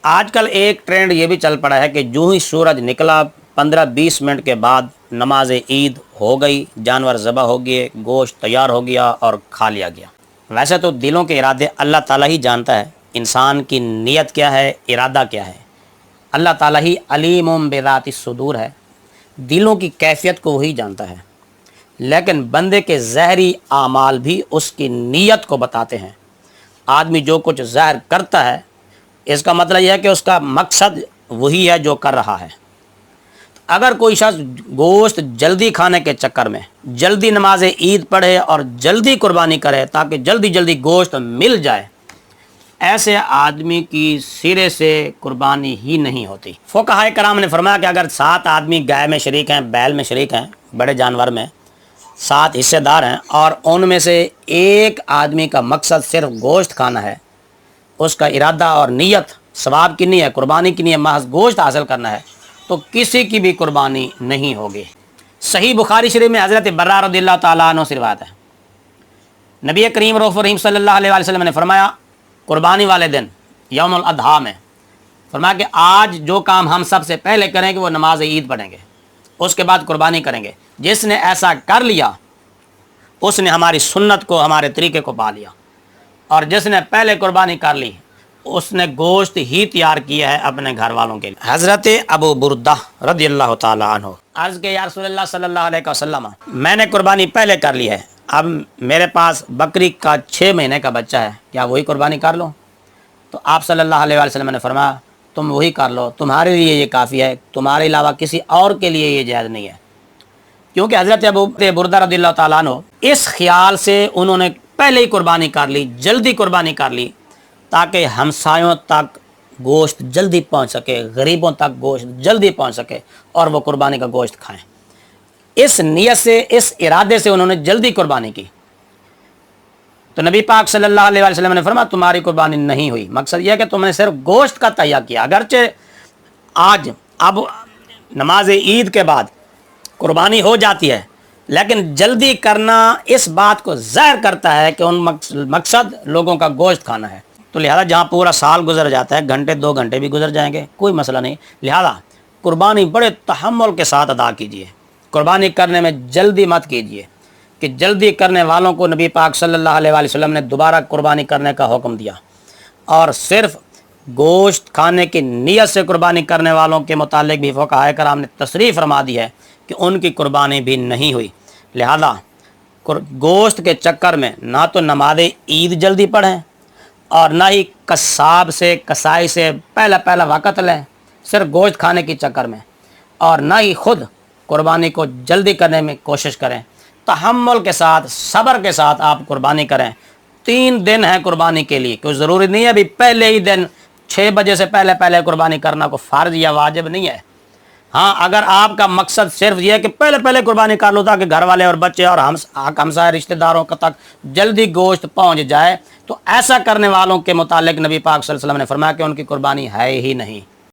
آج کل ایک ٹرینڈ یہ بھی چل پڑا ہے کہ جو ہی سورج نکلا 15-20 منٹ کے بعد نماز عید ہو گئی، جانور ذبح ہو گئے، گوشت تیار ہو گیا اور کھا لیا گیا۔ ویسے تو دلوں کے ارادے اللہ تعالیٰ ہی جانتا ہے، انسان کی نیت کیا ہے، ارادہ کیا ہے۔ اللہ تعالیٰ ہی علیم بذات الصدور ہے، دلوں کی کیفیت کو وہی جانتا ہے، لیکن بندے کے ظاہری اعمال بھی اس کی نیت کو بتاتے ہیں۔ آدمی جو کچھ ظاہر کرتا ہے اس کا مطلب یہ ہے کہ اس کا مقصد وہی ہے جو کر رہا ہے۔ اگر کوئی شخص گوشت جلدی کھانے کے چکر میں جلدی نماز عید پڑھے اور جلدی قربانی کرے تاکہ جلدی جلدی گوشت مل جائے، ایسے آدمی کی سرے سے قربانی ہی نہیں ہوتی۔ فقہائے کرام نے فرمایا کہ اگر 7 آدمی گائے میں شریک ہیں، بیل میں شریک ہیں، بڑے جانور میں 7 حصے دار ہیں، اور ان میں سے ایک آدمی کا مقصد صرف گوشت کھانا ہے، اس کا ارادہ اور نیت ثواب کی نہیں ہے، قربانی کی نہیں ہے، محض گوشت حاصل کرنا ہے، تو کسی کی بھی قربانی نہیں ہوگی۔ صحیح بخاری شریف میں حضرت برہ رضی اللہ تعالیٰ عنہ سے روایت ہے، نبی کریم رؤوف رحیم صلی اللہ علیہ وسلم نے فرمایا قربانی والے دن یوم الاضحیٰ میں فرمایا کہ آج جو کام ہم سب سے پہلے کریں گے وہ نماز عید پڑھیں گے، اس کے بعد قربانی کریں گے۔ جس نے ایسا کر لیا اس نے ہماری سنت کو، ہمارے طریقے کو پا لیا، اور جس نے پہلے قربانی کر لی اس نے گوشت ہی تیار کیا ہے اپنے گھر والوں کے لیے۔ حضرت ابو بردہ رضی اللہ تعالیٰ عنہ عرض کہ یا رسول اللہ صلی اللہ علیہ وسلم، میں نے قربانی پہلے کر لی ہے، اب میرے پاس بکری کا 6 مہینے کا بچہ ہے، کیا وہی قربانی کر لوں؟ تو آپ صلی اللہ علیہ وسلم نے فرمایا تم وہی کر لو، تمہارے لیے یہ کافی ہے، تمہارے علاوہ کسی اور کے لیے یہ جائز نہیں ہے۔ کیونکہ حضرت ابو بردہ رضی اللہ تعالیٰ عنہ اس خیال سے انہوں نے پہلے ہی قربانی کر لی، جلدی قربانی کر لی، تاکہ ہمسایوں تک گوشت جلدی پہنچ سکے، غریبوں تک گوشت جلدی پہنچ سکے اور وہ قربانی کا گوشت کھائیں۔ اس نیت سے، اس ارادے سے انہوں نے جلدی قربانی کی، تو نبی پاک صلی اللہ علیہ وسلم نے فرمایا تمہاری قربانی نہیں ہوئی۔ مقصد یہ ہے کہ تم نے صرف گوشت کا تہیہ کیا، اگرچہ اب نماز عید کے بعد قربانی ہو جاتی ہے، لیکن جلدی کرنا اس بات کو ظاہر کرتا ہے کہ ان مقصد لوگوں کا گوشت کھانا ہے۔ تو لہذا جہاں پورا سال گزر جاتا ہے، گھنٹے 2 گھنٹے بھی گزر جائیں گے، کوئی مسئلہ نہیں، لہذا قربانی بڑے تحمل کے ساتھ ادا کیجیے۔ قربانی کرنے میں جلدی مت کیجیے، کہ جلدی کرنے والوں کو نبی پاک صلی اللہ علیہ وسلم نے دوبارہ قربانی کرنے کا حکم دیا، اور صرف گوشت کھانے کی نیت سے قربانی کرنے والوں کے متعلق بھی فقہائے کرام نے تصریح فرما دی ہے کہ ان کی قربانی بھی نہیں ہوئی۔ لہذا گوشت کے چکر میں نہ تو نماز عید جلدی پڑھیں، اور نہ ہی قصاب سے، کسائی سے پہلا وقت لیں صرف گوشت کھانے کے چکر میں، اور نہ ہی خود قربانی کو جلدی کرنے میں کوشش کریں۔ تحمل کے ساتھ، صبر کے ساتھ آپ قربانی کریں۔ 3 دن ہیں قربانی کے لیے، کوئی ضروری نہیں ہے ابھی پہلے ہی دن 6 بجے سے پہلے قربانی کرنا کو فرض یا واجب نہیں ہے۔ ہاں، اگر آپ کا مقصد صرف یہ ہے کہ پہلے قربانی کر لو تاکہ گھر والے اور بچے اور ہمسائے رشتہ داروں تک جلدی گوشت پہنچ جائے، تو ایسا کرنے والوں کے متعلق نبی پاک صلی اللہ علیہ وسلم نے فرمایا کہ ان کی قربانی ہے ہی نہیں۔